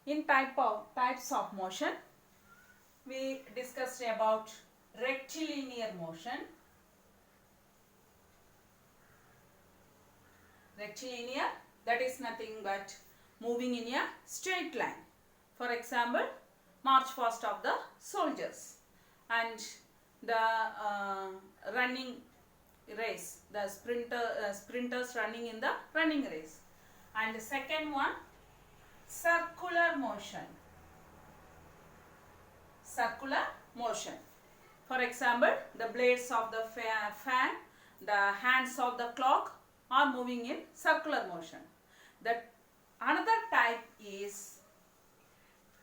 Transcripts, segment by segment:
In types of motion, we discussed about rectilinear motion. Rectilinear, that is nothing but moving in a straight line. For example, march past of the soldiers and the running race, the sprinters running in the running race. And the second one, circular motion. Circular motion. For example, the blades of the fan, the hands of the clock are moving in circular motion. That another type is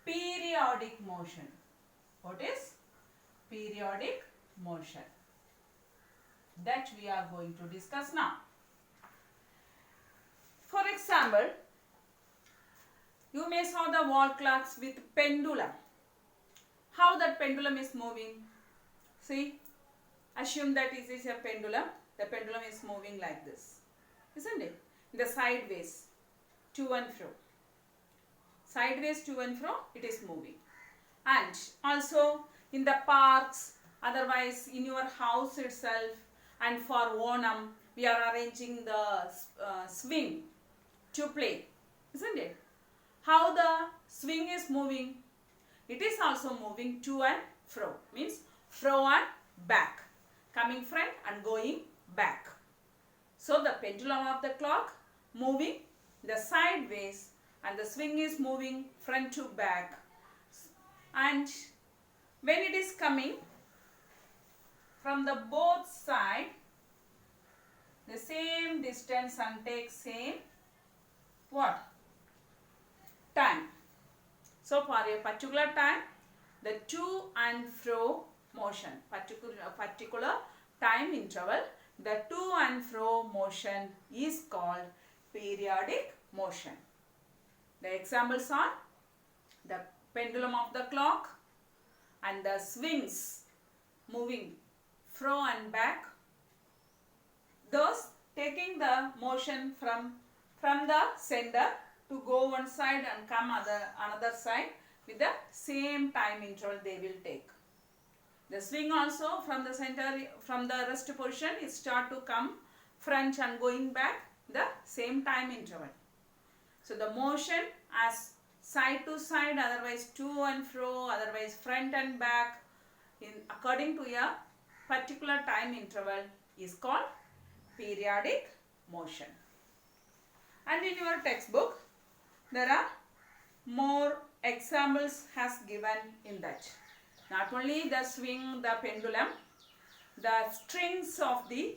periodic motion. What is periodic motion? That we are going to discuss now. For example, you may saw the wall clocks with pendulum. How that pendulum is moving? See, assume that it is a pendulum. The pendulum is moving like this, isn't it? The sideways, to and fro. Sideways, to and fro, it is moving. And also in the parks, otherwise in your house itself, and for Onam, we are arranging the swing to play, isn't it? How the swing is moving? It is also moving to and fro, means fro and back, coming front and going back. So the pendulum of the clock moving the sideways and the swing is moving front to back. And when it is coming from the both side, the same distance and takes same what? Time. So for a particular time, the to and fro motion, particular time interval, the to and fro motion is called periodic motion. The examples are the pendulum of the clock and the swings moving fro and back, thus taking the motion from the center to go one side and come another side with the same time interval they will take. The swing also from the center, from the rest position, it start to come front and going back the same time interval. So the motion as side to side, otherwise to and fro, otherwise front and back, according to a particular time interval is called periodic motion. And in your textbook, there are more examples has given in that. Not only the swing, the pendulum, the strings of the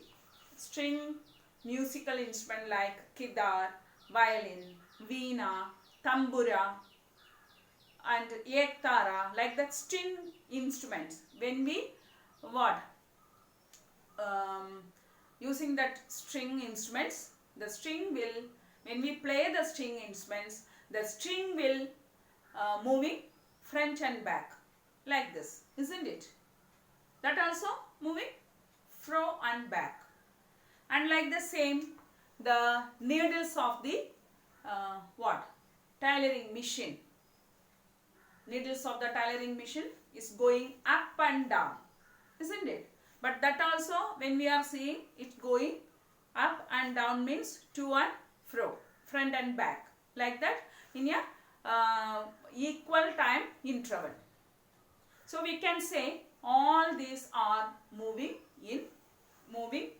string musical instrument like kidar, violin, veena, tambura and ektara, like that string instruments. When we using that string instruments, the string will, when we play the string instruments, the string will moving front and back like this, isn't it? That also moving fro and back. And like the same, the needles of the tailoring machine. Needles of the tailoring machine is going up and down, isn't it? But that also, when we are seeing it going up and down, means to and fro, front and back, like that in a equal time interval. So we can say all these are moving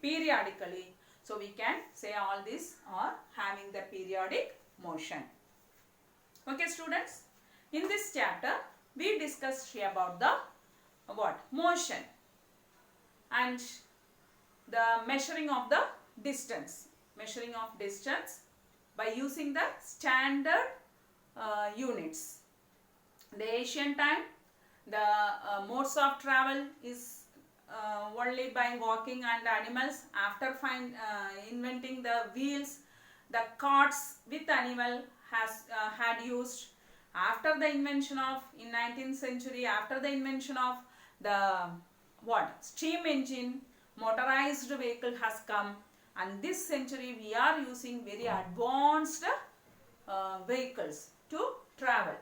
periodically. So we can say all these are having the periodic motion. Okay students, in this chapter we discussed about the motion and the measuring of the distance. Measuring of distance by using the standard units. The ancient time, the modes of travel is only by walking and animals. After inventing the wheels, the carts with animal had used. After the invention of, in 19th century, after the invention of the steam engine, motorized vehicle has come, and this century we are using very advanced vehicles to travel.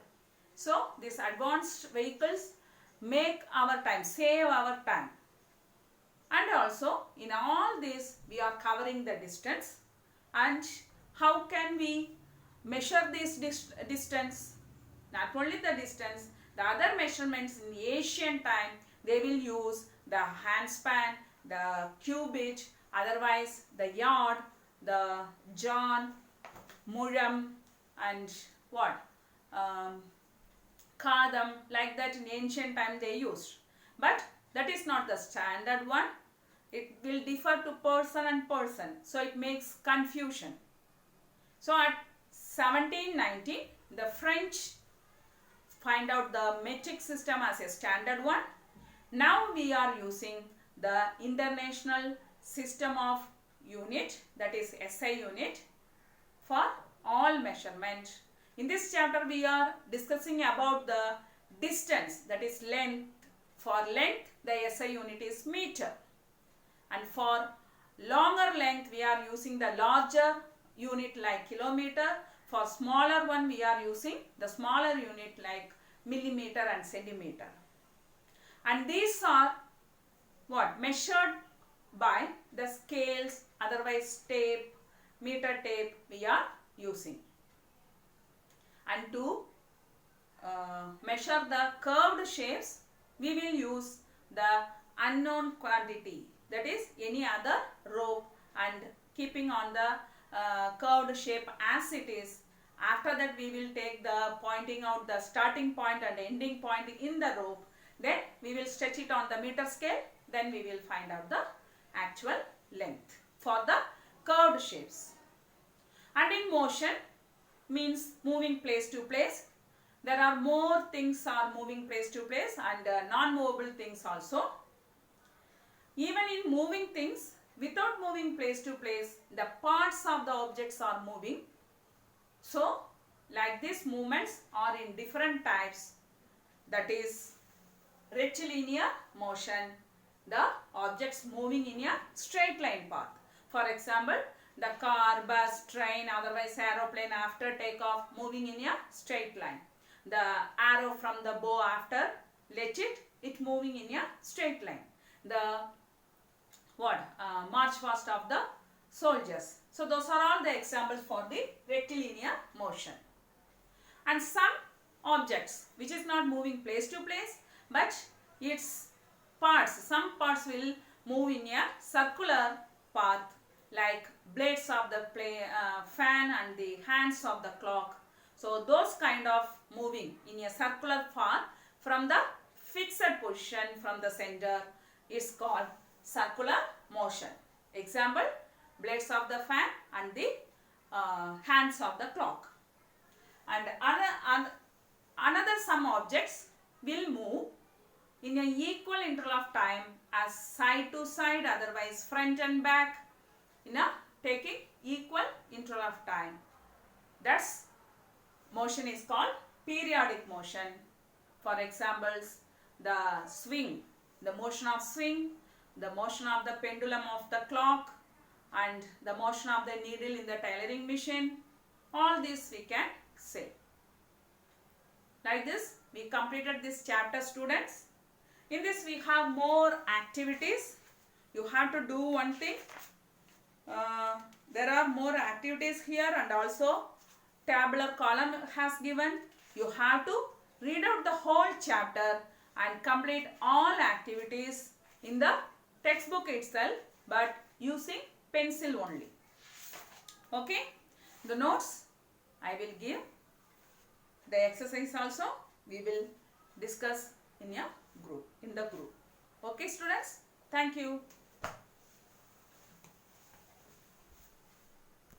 So these advanced vehicles make our time, save our time. And also in all this we are covering the distance. And how can we measure this distance? Not only the distance, the other measurements in ancient time, they will use the handspan, the cubit, otherwise the yard, the john, muram, and what? Kadam, like that in ancient time they used. But that is not the standard one. It will differ to person and person. So it makes confusion. So at 1719, the French find out the metric system as a standard one. Now we are using the International System of Unit, that is SI unit, for all measurement. In this chapter we are discussing about the distance, that is length. For length the SI unit is meter, and for longer length we are using the larger unit like kilometer. For smaller one we are using the smaller unit like millimeter and centimeter. And these are what? Measured by the scales, otherwise tape, meter tape we are using. And to measure the curved shapes, we will use the unknown quantity, that is any other rope, and keeping on the curved shape as it is. After that we will take the pointing out the starting point and ending point in the rope. Then we will stretch it on the meter scale. Then we will find out the actual length for the curved shapes. And in motion means moving place to place. There are more things are moving place to place and non-movable things also. Even in moving things, without moving place to place, the parts of the objects are moving. So, like these movements are in different types, that is rectilinear motion, the objects moving in a straight line path. For example, the car, bus, train, otherwise aeroplane after takeoff moving in a straight line. The arrow from the bow after let it moving in a straight line. The march past of the soldiers. So those are all the examples for the rectilinear motion. And some objects which is not moving place to place, but its parts, some parts will move in a circular path, like blades of the fan and the hands of the clock. So those kind of moving in a circular path from the fixed position from the center is called circular motion. Example, blades of the fan and the hands of the clock. And another some objects will move in an equal interval of time as side to side, otherwise front and back, in a taking equal interval of time. That's motion is called periodic motion. For examples, the swing, the motion of swing, the motion of the pendulum of the clock, and the motion of the needle in the tailoring machine. All this we can say. Like this, we completed this chapter, students. In this we have more activities. You have to do one thing. There are more activities here, and also tabular column has given. You have to read out the whole chapter and complete all activities in the textbook itself, but using pencil only. Okay, the notes I will give. The exercise also we will discuss in the group. Okay, students, thank you.